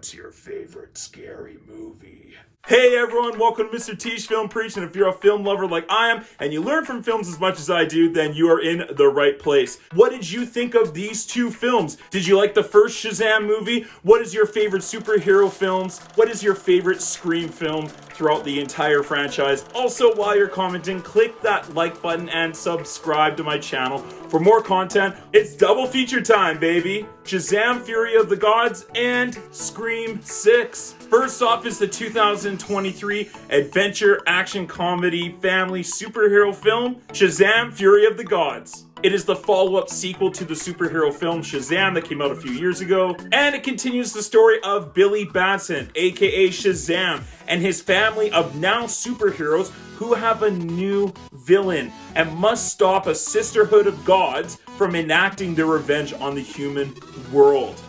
What's your favorite scary movie? Hey everyone, welcome to Mr. T's Film Preach, and if you're a film lover like I am, and you learn from films as much as I do, then you are in the right place. What did you think of these two films? Did you like the first Shazam movie? What is your favorite superhero films? What is your favorite Scream film throughout the entire franchise? Also, while you're commenting, click that like button and subscribe to my channel for more content. It's double feature time, baby! Shazam! Fury of the Gods and Scream 6. First off is the 2023 adventure, action, comedy, family superhero film, Shazam! Fury of the Gods. It is the follow-up sequel to the superhero film Shazam that came out a few years ago, and it continues the story of Billy Batson, aka Shazam, and his family of now superheroes who have a new villain and must stop a sisterhood of gods from enacting their revenge on the human world.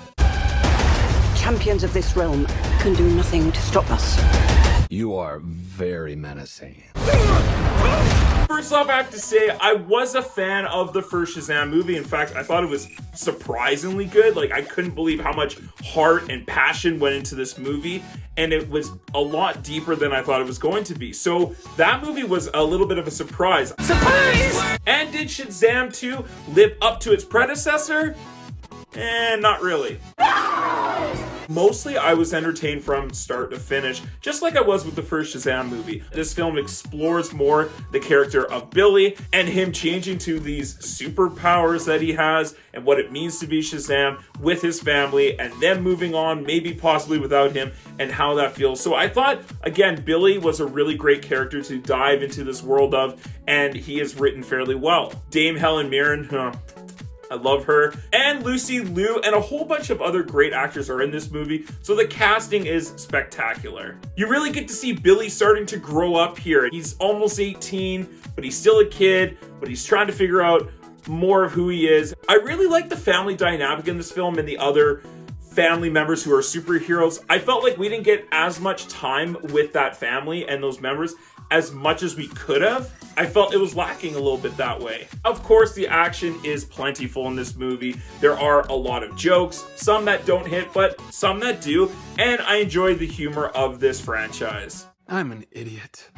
Champions of this realm can do nothing to stop us. You are very menacing. First off, I have to say, I was a fan of the first Shazam movie. In fact, I thought it was surprisingly good. Like, I couldn't believe how much heart and passion went into this movie, and it was a lot deeper than I thought it was going to be. So that movie was a little bit of a surprise. Surprise! And did Shazam 2 live up to its predecessor? Not really. Mostly, I was entertained from start to finish, just like I was with the first Shazam movie. This film explores more the character of Billy and him changing to these superpowers that he has and what it means to be Shazam with his family, and then moving on, maybe possibly without him, and how that feels. So I thought, again, Billy was a really great character to dive into this world of, and he is written fairly well. Dame Helen Mirren, I love her. And Lucy Liu and a whole bunch of other great actors are in this movie, so the casting is spectacular. You really get to see Billy starting to grow up here. He's almost 18, but he's still a kid, but he's trying to figure out more of who he is. I really like the family dynamic in this film and the other family members who are superheroes. I felt like we didn't get as much time with that family and those members as much as we could have. I felt it was lacking a little bit that way. Of course, the action is plentiful in this movie. There are a lot of jokes, some that don't hit, but some that do, and I enjoyed the humor of this franchise. I'm an idiot.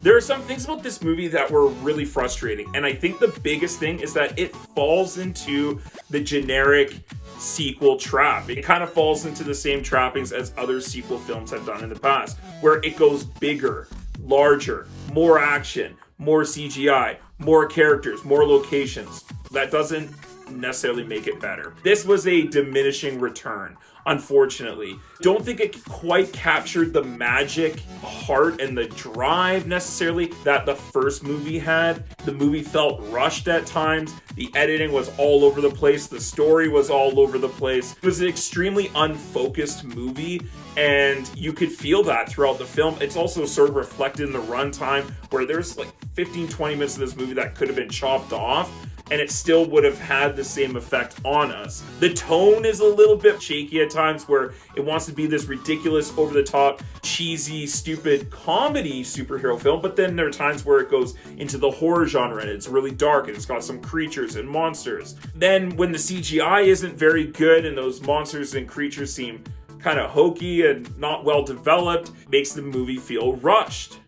There are some things about this movie that were really frustrating, and I think the biggest thing is that it falls into the generic sequel trap. It kind of falls into the same trappings as other sequel films have done in the past, where it goes bigger, larger, more action, more CGI, more characters, more locations. That doesn't necessarily make it better. This was a diminishing return, unfortunately. Don't think it quite captured the magic, heart, and the drive necessarily that the first movie had. The movie felt rushed at times. The editing was all over the place. The story was all over the place. It was an extremely unfocused movie, and you could feel that throughout the film. It's also sort of reflected in the runtime, where there's like 15-20 minutes of this movie that could have been chopped off, and it still would have had the same effect on us. The tone is a little bit shaky at times, where it wants to be this ridiculous, over-the-top, cheesy, stupid comedy superhero film, but then there are times where it goes into the horror genre, and it's really dark, and it's got some creatures and monsters. Then when the CGI isn't very good, and those monsters and creatures seem kind of hokey and not well developed, makes the movie feel rushed.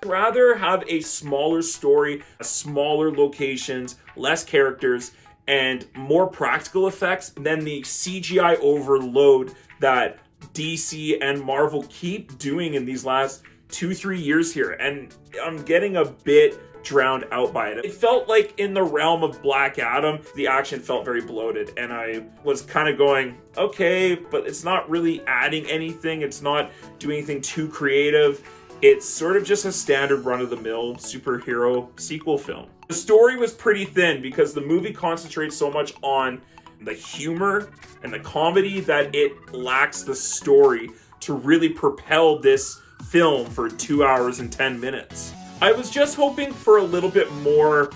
Rather have a smaller story, smaller locations, less characters, and more practical effects than the CGI overload that DC and Marvel keep doing in these last 2-3 years here. And I'm getting a bit drowned out by it. It felt like in the realm of Black Adam, the action felt very bloated, and I was kind of going, okay, but it's not really adding anything. It's not doing anything too creative. It's sort of just a standard run-of-the-mill superhero sequel film. The story was pretty thin because the movie concentrates so much on the humor and the comedy that it lacks the story to really propel this film for 2 hours and 10 minutes. I was just hoping for a little bit more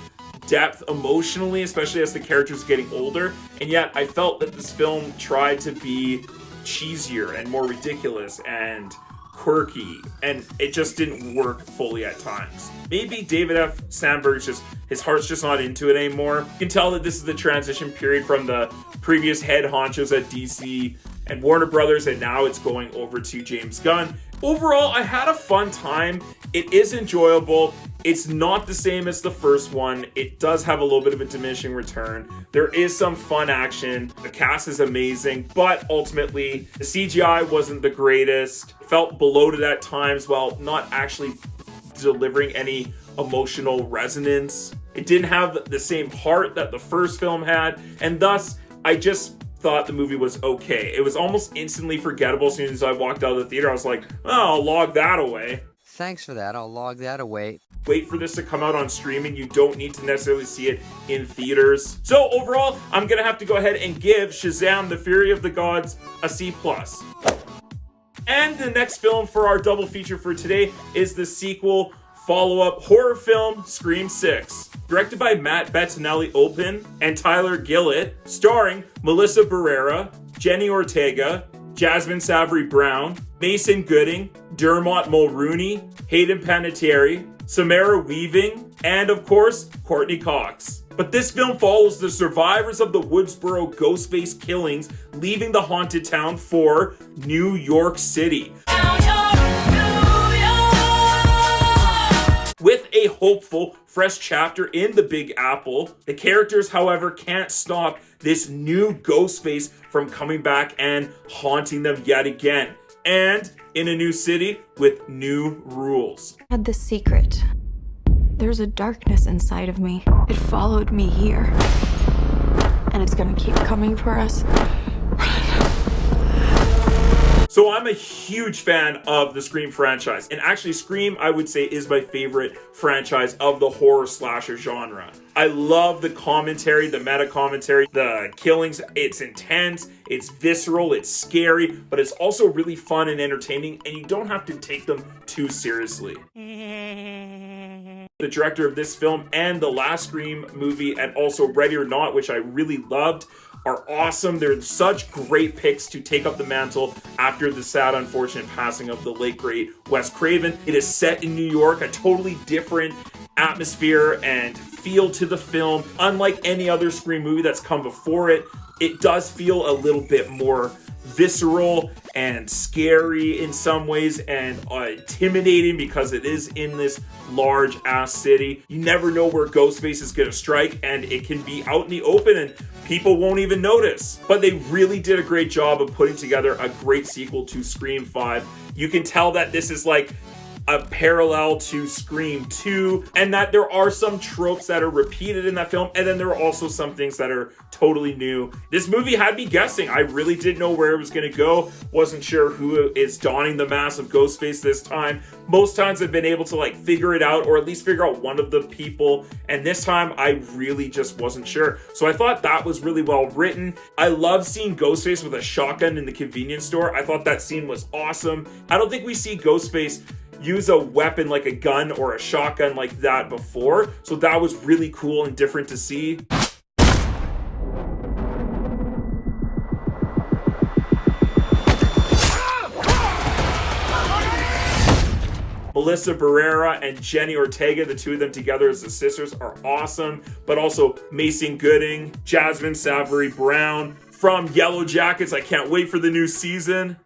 depth emotionally, especially as the characters are getting older, and yet I felt that this film tried to be cheesier and more ridiculous and quirky, and it just didn't work fully at times. Maybe David F. Sandberg is just His heart's just not into it anymore. You can tell that this is the transition period from the previous head honchos at DC and Warner Brothers, and now it's going over to James Gunn. Overall, I had a fun time. It is enjoyable. It's not the same as the first one. It does have a little bit of a diminishing return. There is some fun action. The cast is amazing, but ultimately, the CGI wasn't the greatest. It felt bloated at times while not actually delivering any emotional resonance. It didn't have the same heart that the first film had, and thus, I just thought the movie was okay. It was almost instantly forgettable as soon as I walked out of the theater. I was like, oh, I'll log that away. Thanks for that. I'll log that away. Wait for this to come out on streaming. You don't need to necessarily see it in theaters. So overall, I'm gonna have to go ahead and give Shazam! The Fury of the Gods a C+. And the next film for our double feature for today is the sequel follow-up horror film Scream 6. Directed by Matt Bettinelli-Olpin and Tyler Gillett, starring Melissa Barrera, Jenny Ortega, Jasmine Savory Brown, Mason Gooding, Dermot Mulrooney, Hayden Panettiere, Samara Weaving, and of course, Courtney Cox. But this film follows the survivors of the Woodsboro Ghostface killings, leaving the haunted town for New York City. With a hopeful, fresh chapter in the Big Apple, the characters, however, can't stop this new Ghostface from coming back and haunting them yet again. And in a new city with new rules. I had this secret. There's a darkness inside of me. It followed me here. And it's gonna keep coming for us. So I'm a huge fan of the Scream franchise. And actually, Scream, I would say, is my favorite franchise of the horror slasher genre. I love the commentary, the meta commentary, the killings. It's intense, it's visceral, it's scary, but it's also really fun and entertaining, and you don't have to take them too seriously. The director of this film and the last Scream movie, and also Ready or Not, which I really loved, are awesome. They're such great picks to take up the mantle after the sad, unfortunate passing of the late, great Wes Craven. It is set in New York, a totally different atmosphere and feel to the film. Unlike any other Scream movie that's come before it, it does feel a little bit more visceral and scary in some ways, and intimidating because it is in this large ass city. You never know where Ghostface is gonna strike, and it can be out in the open and people won't even notice. But they really did a great job of putting together a great sequel to Scream 5. You can tell that this is like a parallel to Scream 2, and that there are some tropes that are repeated in that film, and then there are also some things that are totally new. This movie had me guessing. I really didn't know where it was going to go. Wasn't sure who is donning the mask of Ghostface this time. Most times I've been able to like figure it out, or at least figure out one of the people, and this time I really just wasn't sure. So I thought that was really well written. I love seeing Ghostface with a shotgun in the convenience store. I thought that scene was awesome. I don't think we see Ghostface use a weapon like a gun or a shotgun like that before, so that was really cool and different to see. Melissa Barrera and Jenny Ortega, the two of them together as the sisters, are awesome, but also Mason Gooding, Jasmine Savory Brown from Yellow Jackets. I can't wait for the new season.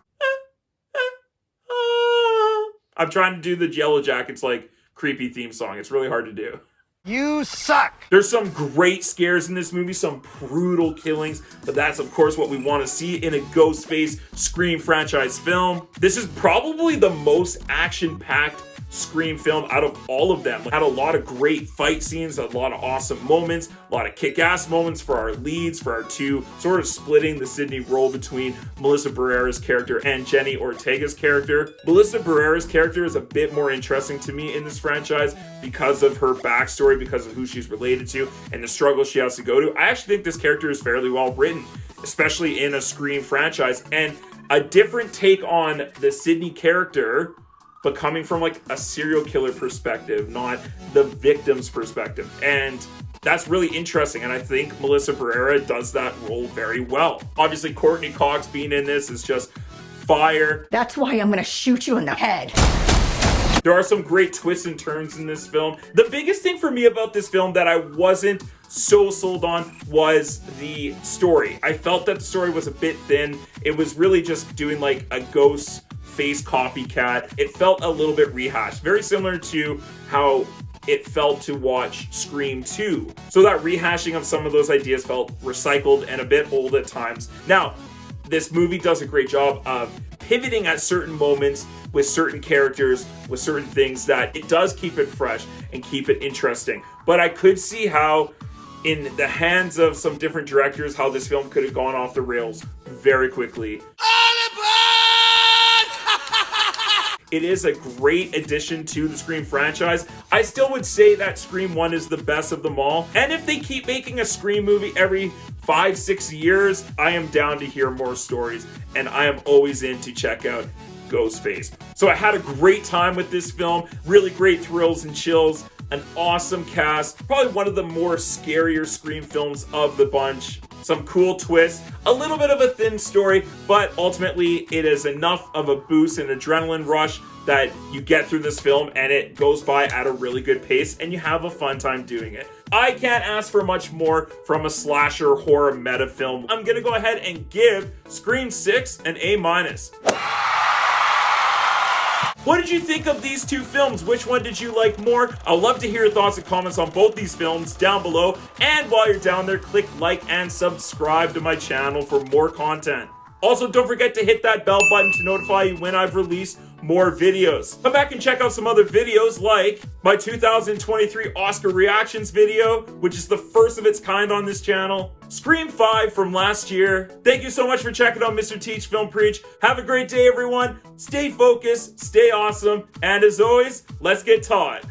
I'm trying to do the Yellow Jackets like creepy theme song. It's really hard to do. You suck! There's some great scares in this movie, some brutal killings, but that's of course what we want to see in a Ghostface Scream franchise film. This is probably the most action-packed Scream film out of all of them. It had a lot of great fight scenes, a lot of awesome moments, a lot of kick-ass moments for our leads, for our two, sort of splitting the Sydney role between Melissa Barrera's character and Jenny Ortega's character. Melissa Barrera's character is a bit more interesting to me in this franchise because of her backstory, because of who she's related to, and the struggle she has to go to. I actually think this character is fairly well written, especially in a Scream franchise, and a different take on the Sydney character, but coming from like a serial killer perspective, not the victim's perspective. And that's really interesting, and I think Melissa Barrera does that role very well. Obviously, Courtney Cox being in this is just fire. That's why I'm gonna shoot you in the head. There are some great twists and turns in this film. The biggest thing for me about this film that I wasn't so sold on was the story. I felt that the story was a bit thin. It was really just doing like a Ghostface copycat. It felt a little bit rehashed, very similar to how it felt to watch Scream 2. So that rehashing of some of those ideas felt recycled and a bit old at times. Now, this movie does a great job of pivoting at certain moments with certain characters, with certain things, that it does keep it fresh and keep it interesting. But I could see how, in the hands of some different directors, how this film could have gone off the rails very quickly. It is a great addition to the Scream franchise. I still would say that Scream 1 is the best of them all. And if they keep making a Scream movie every 5-6 years, I am down to hear more stories. And I am always in to check out Ghostface. So I had a great time with this film. Really great thrills and chills. An awesome cast. Probably one of the more scarier Scream films of the bunch. Some cool twists, a little bit of a thin story, but ultimately it is enough of a boost and adrenaline rush that you get through this film and it goes by at a really good pace and you have a fun time doing it. I can't ask for much more from a slasher horror meta film. I'm gonna go ahead and give Scream 6 an A-. What did you think of these two films? Which one did you like more? I'd love to hear your thoughts and comments on both these films down below. And while you're down there, click like and subscribe to my channel for more content. Also, don't forget to hit that bell button to notify you when I've released more videos. Come back and check out some other videos like my 2023 Oscar reactions video, which is the first of its kind on this channel. Scream 5 from last year. Thank you so much for checking out Mr. Teach Film Preach. Have a great day, everyone. Stay focused, stay awesome, and as always, let's get taught.